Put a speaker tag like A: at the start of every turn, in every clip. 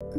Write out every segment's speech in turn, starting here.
A: Good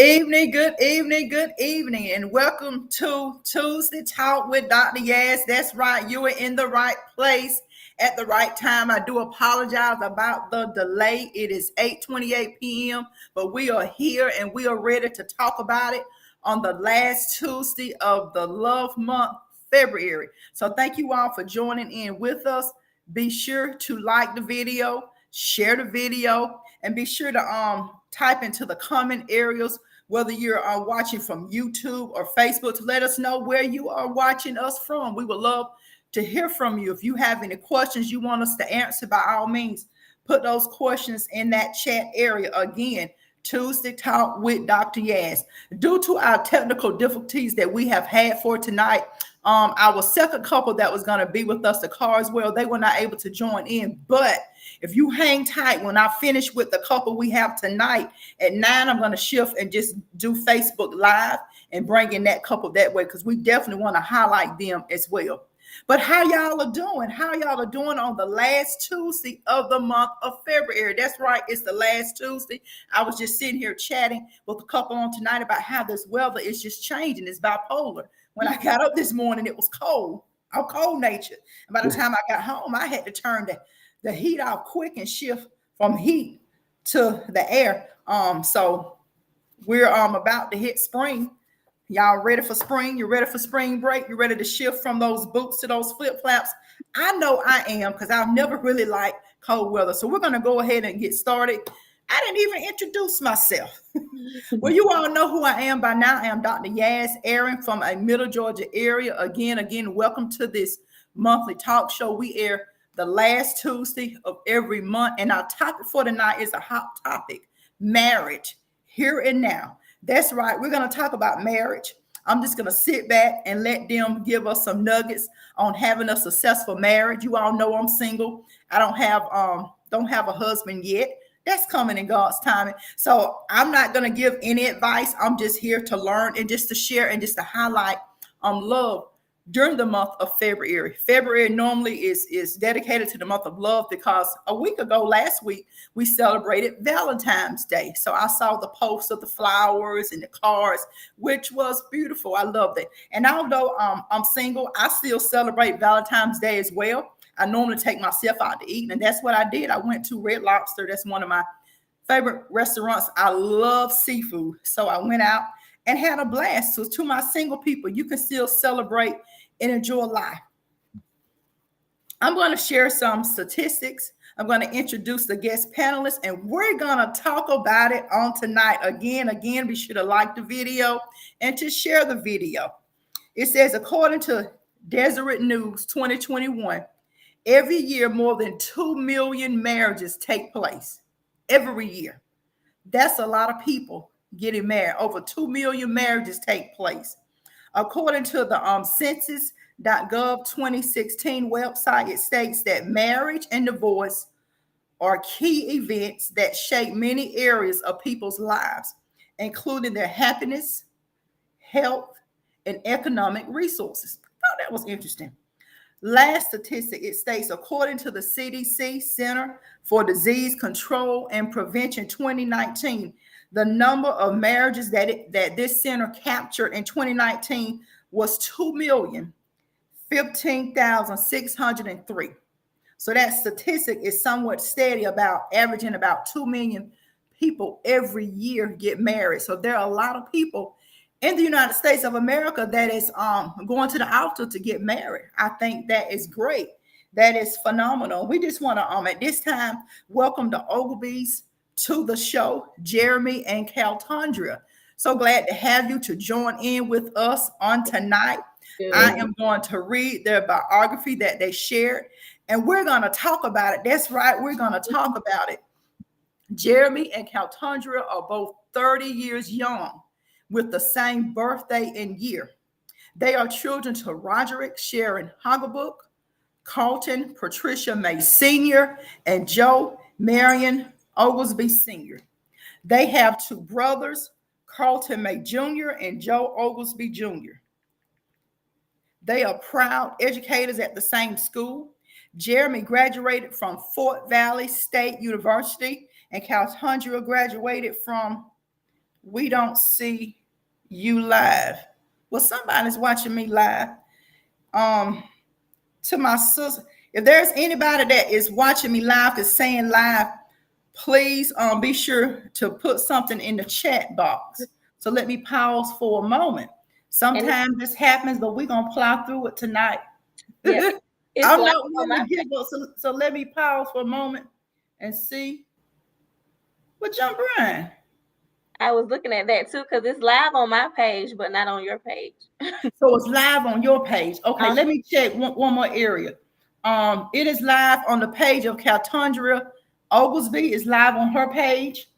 A: evening, good evening, good evening, and welcome to Tuesday Talk with Dr. Yaz. That's right, you are in the right place at the right time. I do apologize about the delay. It is 8:28 p.m., but we are here and we are ready to talk about it on the last Tuesday of the love month, February. So thank you all for joining in with us. Be sure to like the video, share the video, and be sure to type into the comment areas whether you're watching from YouTube or Facebook to let us know where you are watching us from. We would love to hear from you. If you have any questions you want us to answer, by all means, put those questions in that chat area. Again, Tuesday Talk with Dr. Yaz. Due to our technical difficulties that we have had for tonight, our second couple that was going to be with us, the Carswell, they were not able to join in. But if you hang tight, when I finish with the couple we have tonight at 9, I'm going to shift and just do Facebook Live and bring in that couple that way, because we definitely want to highlight them as well. But how y'all are doing? How y'all are doing on the last Tuesday of the month of February? That's right, it's the last Tuesday. I was just sitting here chatting with a couple on tonight about how this weather is just changing. It's bipolar. When I got up this morning, it was cold. I'm cold natured. And by the time I got home, I had to turn the heat off quick and shift from heat to the air. So we're about to hit spring. Y'all ready for spring? You ready for spring break? You ready to shift from those boots to those flip flops? I know I am, because I've never really liked cold weather. So we're going to go ahead and get started. I didn't even introduce myself. Well, you all know who I am by now. I am Dr. Yaz, airing from a Middle Georgia area. Again, welcome to this monthly talk show. We air the last Tuesday of every month. And our topic for tonight is a hot topic: marriage, here and now. That's right. We're going to talk about marriage. I'm just going to sit back and let them give us some nuggets on having a successful marriage. You all know I'm single. I don't have a husband yet. That's coming in God's timing. So I'm not going to give any advice. I'm just here to learn and just to share and just to highlight love during the month of February. February normally is dedicated to the month of love, because a week ago, last week, we celebrated Valentine's Day. So I saw the posts of the flowers and the cards, which was beautiful. I loved it. And although I'm single, I still celebrate Valentine's Day as well. I normally take myself out to eat, and that's what I did. I went to Red Lobster. That's one of my favorite restaurants. I love seafood. So I went out and had a blast. So to my single people, you can still celebrate and enjoy life. I'm going to share some statistics. I'm going to introduce the guest panelists, and we're going to talk about it on tonight. Again, be sure to like the video and to share the video. It says, according to Deseret News 2021, every year more than 2 million marriages take place. Every year. That's a lot of people getting married. Over 2 million marriages take place. According to the census.gov 2016 website, it states that marriage and divorce are key events that shape many areas of people's lives, including their happiness, health, and economic resources. I thought that was interesting. Last statistic, it states, according to the CDC Center for Disease Control and Prevention 2019, the number of marriages that this center captured in 2019 was 2,015,603. So that statistic is somewhat steady, about averaging about 2 million people every year get married. So there are a lot of people in the United States of America that is going to the altar to get married. I think that is great. That is phenomenal. We just want to at this time welcome the Ogilvies to the show, Jeremy and Caltondria. So glad to have you to join in with us on tonight. I am going to read their biography that they shared, and we're going to talk about it. That's right, we're going to talk about it. Jeremy and Caltondria are both 30 years young with the same birthday and year. They are children to Roderick Sharon Hogglebook, Carlton Patricia May Sr., and Joe Marion Oglesby Sr. They have two brothers, Carlton May Jr. and Joe Oglesby Jr. They are proud educators at the same school. Jeremy graduated from Fort Valley State University, and Caltondria graduated from We Don't See You Live. Well, somebody's watching me live. To my sister, if there's anybody that is watching me live, is saying live, please be sure to put something in the chat box. So let me pause for a moment. Sometimes this happens, but we're gonna plow through it tonight.
B: Yeah,
A: I'm not one to giggle, so let me pause for a moment and see. What jump around?
B: I was looking at that too because it's live on my page, but not on your page.
A: So it's live on your page. Okay, let me check one more area. It is live on the page of Caltondria Oglesby. It's live on her page.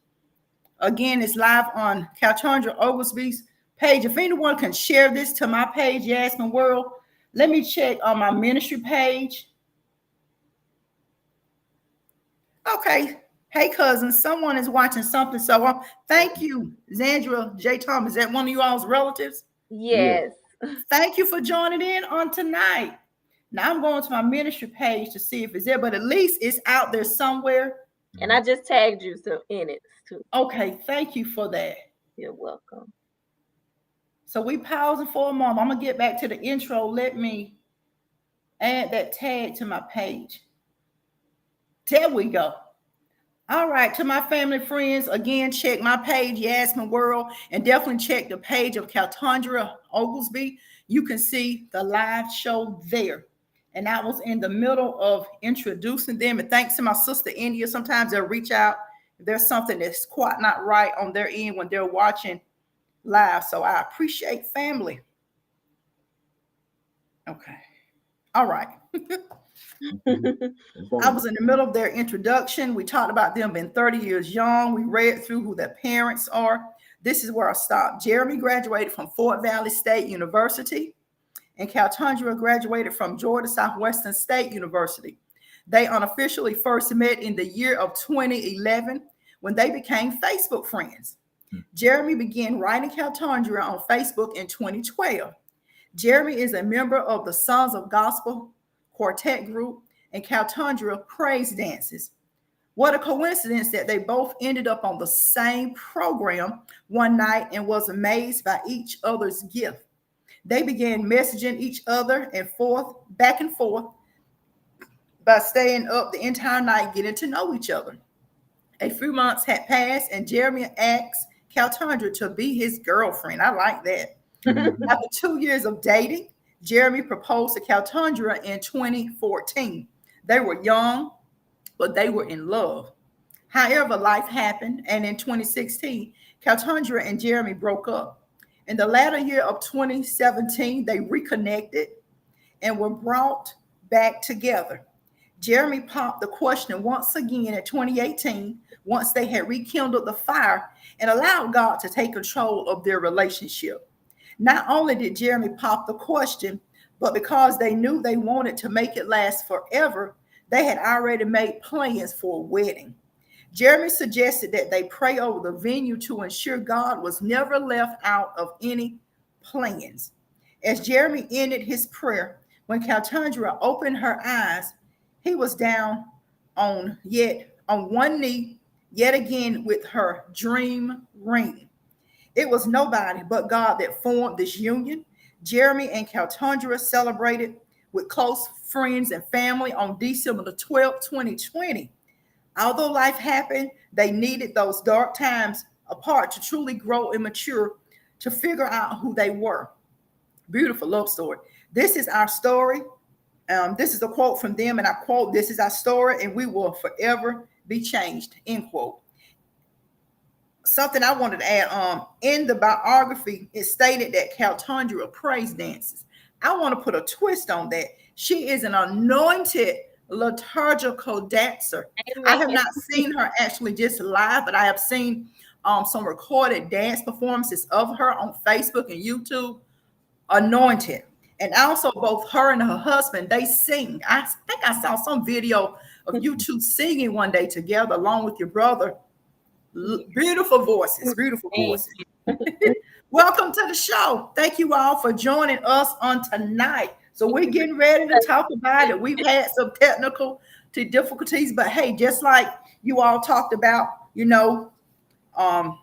A: Again, it's live on Caltondria Oglesby's page. If anyone can share this to my page, Yasmin Whirl, let me check on my ministry page. Okay. Hey, cousin, someone is watching something. So thank you, Zandra J. Thomas. Is that one of you all's relatives?
B: Yes.
A: Thank you for joining in on tonight. Now I'm going to my ministry page to see if it's there, but at least it's out there somewhere.
B: And I just tagged you in it too.
A: Okay, thank you for that.
B: You're welcome.
A: So we pausing for a moment. I'm gonna get back to the intro. Let me add that tag to my page. There we go. All right, to my family friends, again, check my page, Yasmin Whirl, and definitely check the page of Caltondria Oglesby. You can see the live show there. And I was in the middle of introducing them. And thanks to my sister India, sometimes they'll reach out if there's something that's quite not right on their end when they're watching live. So I appreciate family. Okay. All right. I was in the middle of their introduction. We talked about them being 30 years young. We read through who their parents are. This is where I stopped. Jeremy graduated from Fort Valley State University, and Caltondria graduated from Georgia Southwestern State University. They unofficially first met in the year of 2011 when they became Facebook friends. Jeremy began writing Caltondria on Facebook in 2012. Jeremy is a member of the Sons of Gospel quartet group and Caltondria praise dances. What a coincidence that they both ended up on the same program one night and was amazed by each other's gift. They began messaging each other and back and forth by staying up the entire night getting to know each other. A few months had passed and Jeremy asked Caltondria to be his girlfriend. I like that. After 2 years of dating, Jeremy proposed to Caltondria in 2014. They were young, but they were in love. However, life happened, and in 2016, Caltondria and Jeremy broke up. In the latter year of 2017, they reconnected and were brought back together. Jeremy popped the question once again in 2018, once they had rekindled the fire and allowed God to take control of their relationship. Not only did Jeremy pop the question, but because they knew they wanted to make it last forever, they had already made plans for a wedding. Jeremy suggested that they pray over the venue to ensure God was never left out of any plans. As Jeremy ended his prayer, when Caltondria opened her eyes, he was down on one knee yet again with her dream ring. It was nobody but God that formed this union. Jeremy and Caltondria celebrated with close friends and family on December the 12th, 2020. Although life happened, they needed those dark times apart to truly grow and mature to figure out who they were. Beautiful love story. This is our story. This is a quote from them, and I quote, "This is our story, and we will forever be changed." End quote. Something I wanted to add, in the biography, it stated that Caltundra praise dances. I want to put a twist on that. She is an anointed liturgical dancer. I
B: Amen.
A: have not seen her actually just live, but I have seen some recorded dance performances of her on Facebook and YouTube. Anointed. And also both her and her husband, they sing. I think I saw some video of you two singing one day together along with your brother. Beautiful voices, beautiful voices. Welcome to the show. Thank you all for joining us on tonight. So we're getting ready to talk about it. We've had some technical difficulties, but hey, just like you all talked about, um,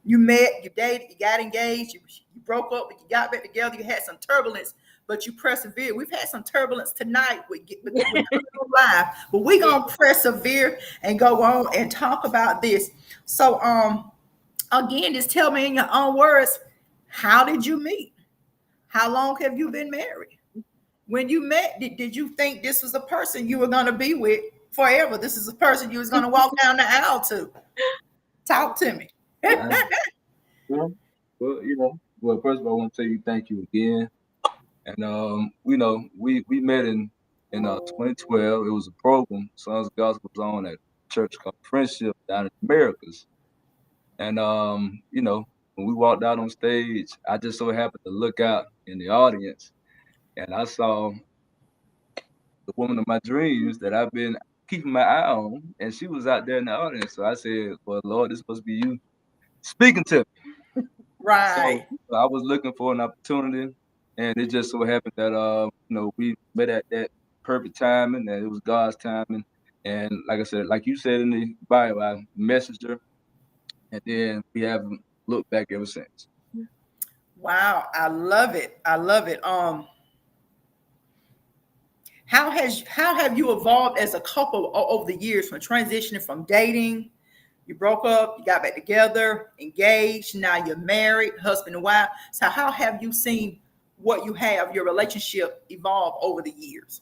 A: you met, you dated, you got engaged, you broke up, but you got back together. You had some turbulence, but you persevered. We've had some turbulence tonight with live, but we're gonna persevere and go on and talk about this. So, again, just tell me in your own words, how did you meet? How long have you been married? When you met, did you think this was a person you were gonna be with forever? This is a person you was gonna walk down the aisle to? Talk to me.
C: Well, well, first of all, I want to tell you thank you again. And we met in 2012. It was a program, Sons of Gospel was on at a church called Friendship down in the Americas. And when we walked out on stage, I just so happened to look out in the audience, and I saw the woman of my dreams that I've been keeping my eye on, and she was out there in the audience. So I said, "Well, Lord, this must be you speaking to me." So
A: Right.
C: I was looking for an opportunity, and it just so happened that we met at that perfect timing, and it was God's timing. And like I said, like you said in the Bible, I messaged her, and then we haven't looked back ever since.
A: Wow, I love it. I love it. How have you evolved as a couple over the years, from transitioning from dating, you broke up, you got back together, engaged, now you're married, husband and wife. So how have you seen what you have, your relationship evolve over the years?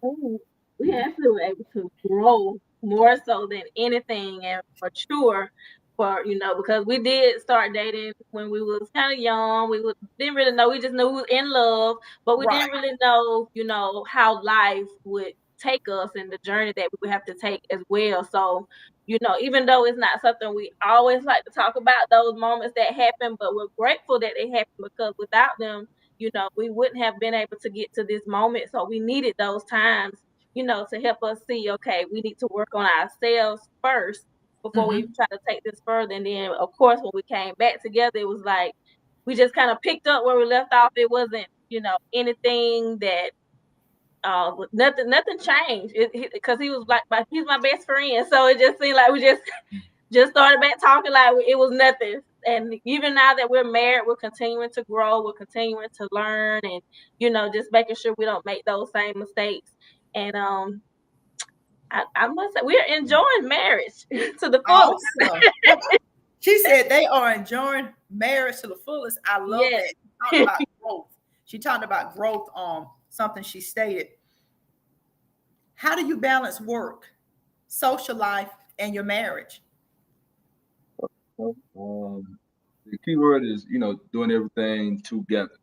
B: Oh, we actually were able to grow more so than anything and mature for, because we did start dating when we was kind of young. Didn't really know. We just knew we was in love, but we
A: Right.
B: didn't really know, how life would take us and the journey that we would have to take as well. So, even though it's not something we always like to talk about, those moments that happen, but we're grateful that they happened, because without them, we wouldn't have been able to get to this moment. So we needed those times, to help us see, okay, we need to work on ourselves first before we
A: Mm-hmm.
B: even try to take this further. And then, of course, when we came back together, it was like we just kind of picked up where we left off. It wasn't, anything that nothing changed. Because he was like he's my best friend, so it just seemed like we just started back talking like it was nothing. And even now that we're married, we're continuing to grow, we're continuing to learn, and just making sure we don't make those same mistakes. And I must say we're enjoying marriage to the fullest.
A: Awesome. She said they are enjoying marriage to the fullest. I love
B: Yes.
A: that. She talked about growth. She talked about growth on something she stated. How do you balance work, social life, and your marriage?
C: The key word is doing everything together,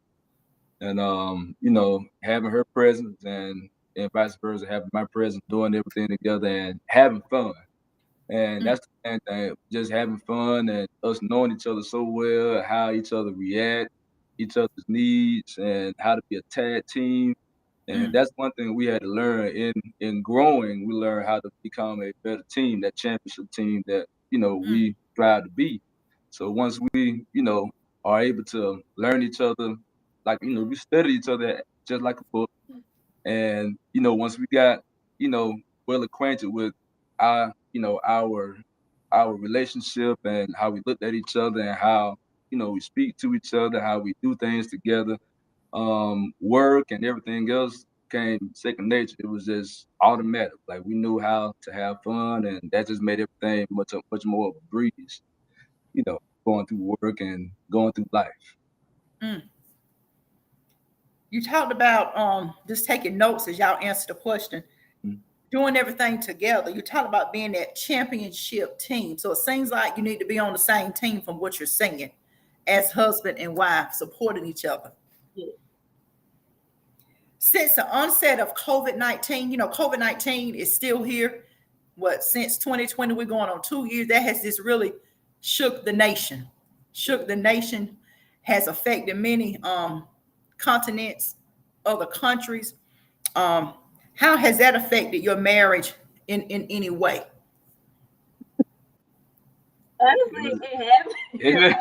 C: and having her presence and vice versa, having my presence, doing everything together and having fun. And
A: Mm,
C: that's the main thing, just having fun and us knowing each other so well, how each other react, each other's needs, and how to be a tag team. And
A: mm,
C: that's one thing we had to learn in growing. We learned how to become a better team, that championship team that
A: mm.
C: we strive to be. So once we are able to learn each other, like we study each other just like a book. And once we got well acquainted with our relationship and how we looked at each other and how we speak to each other, how we do things together, work and everything else came second nature. It was just automatic. Like we knew how to have fun, and that just made everything much more of a breeze. going through work and going through life.
A: Mm. You talked about just taking notes as y'all answer the question, doing everything together. You talked about being that championship team. So it seems like you need to be on the same team from what you're saying, as husband and wife supporting each other.
B: Yeah.
A: Since the onset of COVID-19, COVID-19 is still here. Since 2020, we're going on 2 years. That has just really shook the nation. Has affected many continents, other countries. How has that affected your marriage in any way?
B: Honestly, it has.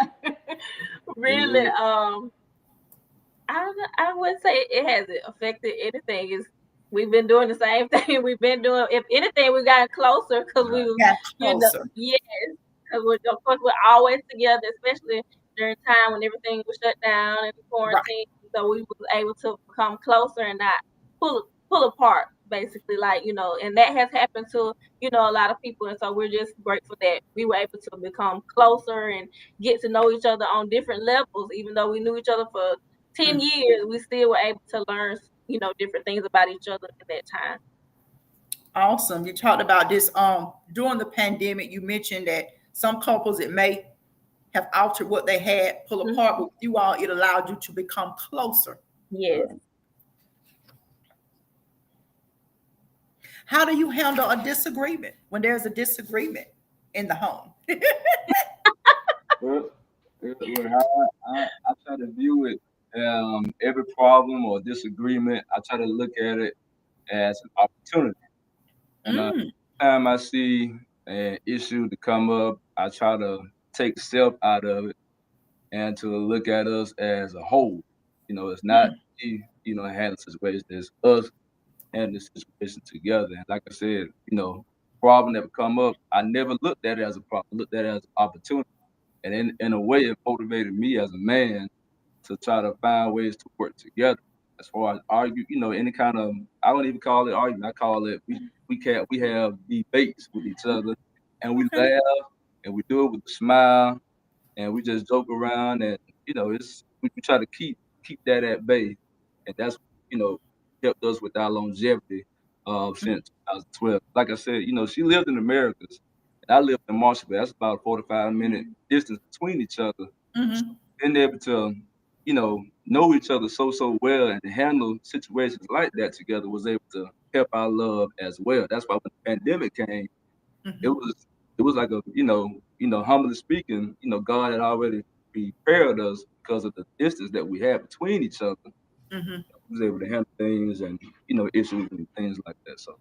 B: Really, I wouldn't say it hasn't affected anything. We've been doing the same thing we've been doing. If anything, we've gotten closer because we was,
A: Got closer.
B: yes, because of course we're always together, especially during time when everything was shut down and
A: Right.
B: quarantine. So we was able to become closer and not pull apart, basically, and that has happened to a lot of people. And so we're just grateful that we were able to become closer and get to know each other on different levels, even though we knew each other for 10 years, we still were able to learn, different things about each other at that time.
A: Awesome. You talked about this during the pandemic. You mentioned that some couples, it may have altered what they had, pull apart, but with you all, it allowed you to become closer.
B: Yes.
A: How do you handle a disagreement when there's a disagreement in the home?
C: Well, I try to view it, every problem or disagreement, I try to look at it as an opportunity. And time I see an issue to come up, I try to take self out of it and to look at us as a whole. It's not me, handling the situation, it's us handling the situation together. And like I said, problem that would come up, I never looked at it as a problem, I looked at it as an opportunity. And in a way, it motivated me as a man to try to find ways to work together. As far as argue, any kind of, I don't even call it argument. I call it we have debates with each other, and we laugh and we do it with a smile, and we just joke around, and we try to keep that at bay, and that's helped us with our longevity since 2012. Like I said, she lived in the Americas, and I lived in Marshallville. That's about a 45-minute distance between each other. Been able to, know each other so well and to handle situations like that together was able to help our love as well. That's why when the pandemic came, it was like humbly speaking, God had already prepared us because of the distance that we had between each other. We was able to handle things and issues and things like that. So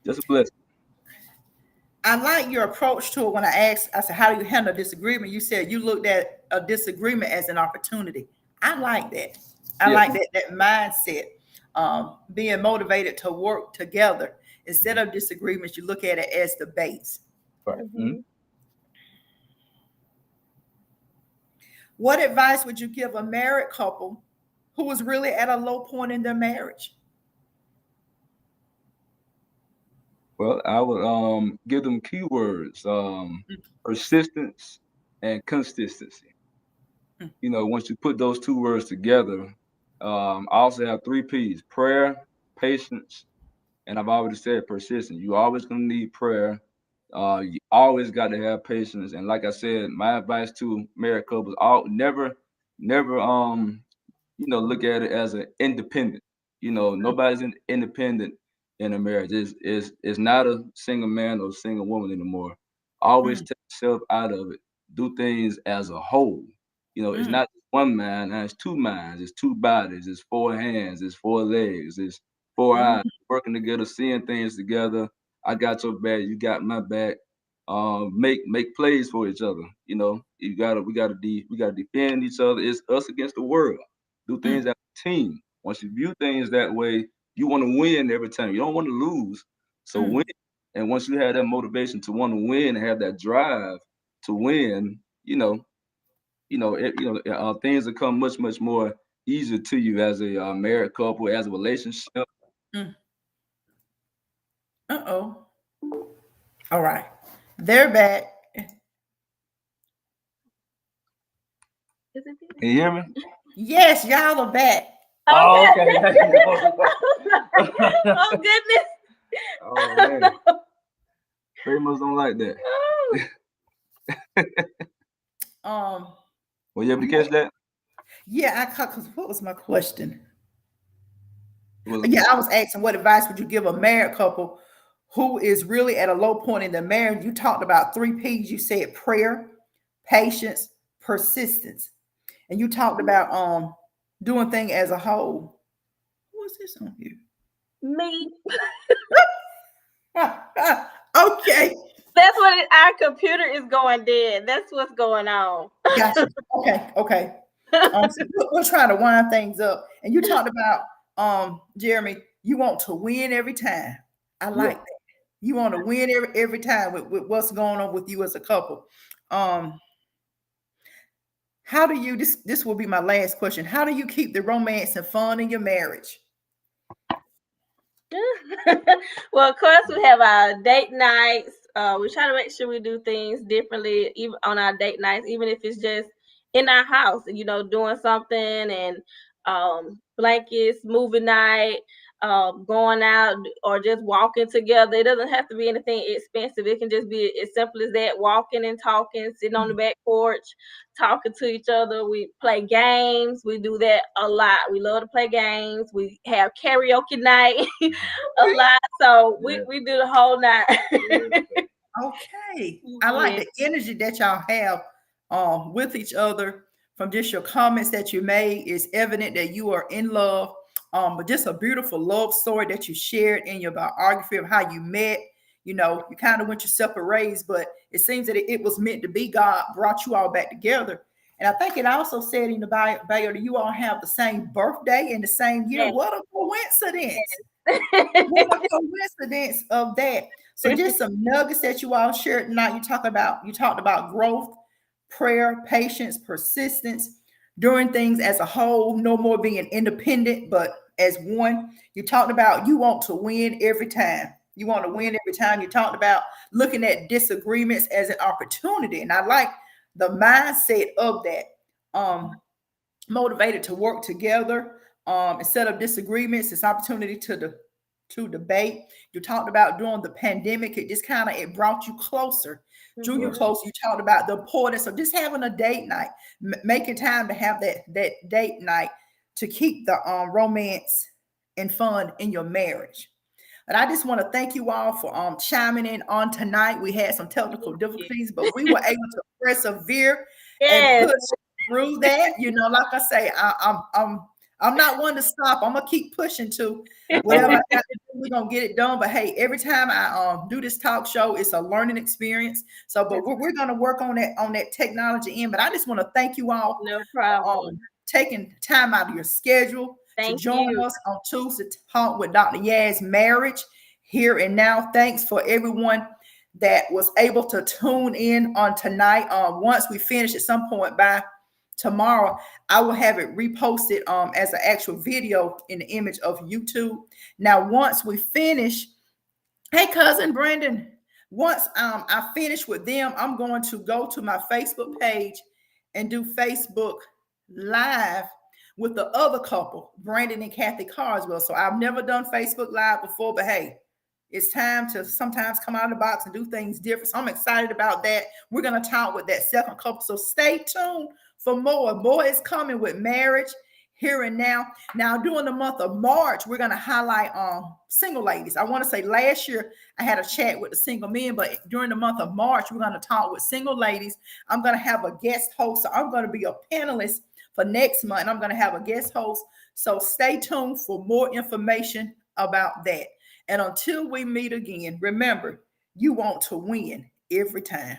C: just a blessing.
A: I like your approach to it. When I said, how do you handle disagreement? You said you looked at a disagreement as an opportunity. I like that. I like that mindset. Being motivated to work together instead of disagreements, you look at it as debates.
C: Right.
A: What advice would you give a married couple who was really at a low point in their marriage?
C: Well, I would give them keywords, persistence and consistency. Once you put those two words together, I also have 3 P's: prayer, patience, and I've already said persistence. You always gonna need prayer. You always got to have patience. And like I said, my advice to married couples: never look at it as an independent. Nobody's independent in a marriage. It's not a single man or a single woman anymore. Always take yourself out of it. Do things as a whole. It's not one mind, it's 2 minds, it's 2 bodies, it's 4 hands, it's 4 legs, it's 4 eyes working together, seeing things together. I got your back, you got my back. Make plays for each other. We gotta defend each other. It's us against the world. Do things as a team. Once you view things that way, you want to win every time. You don't want to lose. So win. And once you have that motivation to want to win and have that drive to win, things will come much more easier to you as a married couple, as a relationship.
A: All right, they're back.
B: Is it
C: Can you hear me?
A: Yes, y'all are back.
C: Oh, okay.
B: Oh goodness.
C: Oh man. Famous don't like that. Were you able to catch that?
A: Yeah, I caught, because what was my question?
C: Was
A: Yeah, I was asking what advice would you give a married couple who is really at a low point in their marriage? You talked about 3 P's. You said prayer, patience, persistence. And you talked about doing things as a whole. What's this on here?
B: Me.
A: Okay.
B: That's what our computer is going dead. That's what's going on.
A: Gotcha. Okay. So we're trying to wind things up. And you talked about Jeremy, you want to win every time. I like that. You want to win every time with what's going on with you as a couple. How do you this will be my last question. How do you keep the romance and fun in your marriage?
B: Well, of course, we have our date nights. We try to make sure we do things differently, even on our date nights, even if it's just in our house, doing something, and blankets, movie night, going out, or just walking together. It doesn't have to be anything expensive. It can just be as simple as that: walking and talking, sitting on the back porch, talking to each other. We play games. We do that a lot. We love to play games. We have karaoke night a lot. So we do the whole night.
A: Okay. I like the energy that y'all have with each other. From just your comments that you made, it's evident that you are in love. But just a beautiful love story that you shared in your biography of how you met. You kind of went your separate ways, but it seems that it was meant to be. God brought you all back together. And I think it also said in the bio that you all have the same birthday in the same year.
B: Yes.
A: What a coincidence. What a coincidence of that. So just some nuggets that you all shared tonight. You talked about growth, prayer, patience, persistence, doing things as a whole, no more being independent, but as one. You talked about you want to win every time. You want to win every time. You talked about looking at disagreements as an opportunity. And I like the mindset of that. Motivated to work together. Instead of disagreements, it's opportunity to debate. You talked about during the pandemic, it brought you closer, drew you closer. You talked about the importance of just having a date night, making time to have that date night to keep the romance and fun in your marriage. But I just want to thank you all for chiming in on tonight. We had some technical difficulties, but we were able to persevere and push through that. Like I say, I'm not one to stop. I'm gonna keep pushing to whatever I got to do. We're gonna get it done. But hey, every time I do this talk show, it's a learning experience. So, but we're gonna work on that technology end. But I just want to thank you all.
B: No problem.
A: Taking time out of your schedule to join us on Tuesday Talk with Dr. Yaz-Marriage here and now. Thanks for everyone that was able to tune in on tonight. Once we finish at some point by tomorrow, I will have it reposted as an actual video in the image of YouTube. Now, once we finish, hey, cousin Brandon, once I finish with them, I'm going to go to my Facebook page and do Facebook Live with the other couple, Brandon and Kathy Carswell. So I've never done Facebook Live before, but hey, it's time to sometimes come out of the box and do things different. So I'm excited about that. We're going to talk with that second couple. So stay tuned for more. More is coming with marriage here and now. Now, during the month of March, we're going to highlight single ladies. I want to say last year I had a chat with the single men, but during the month of March, we're going to talk with single ladies. I'm going to have a guest host. So I'm going to be a panelist for next month. I'm going to have a guest host. So stay tuned for more information about that. And until we meet again, remember, you want to win every time.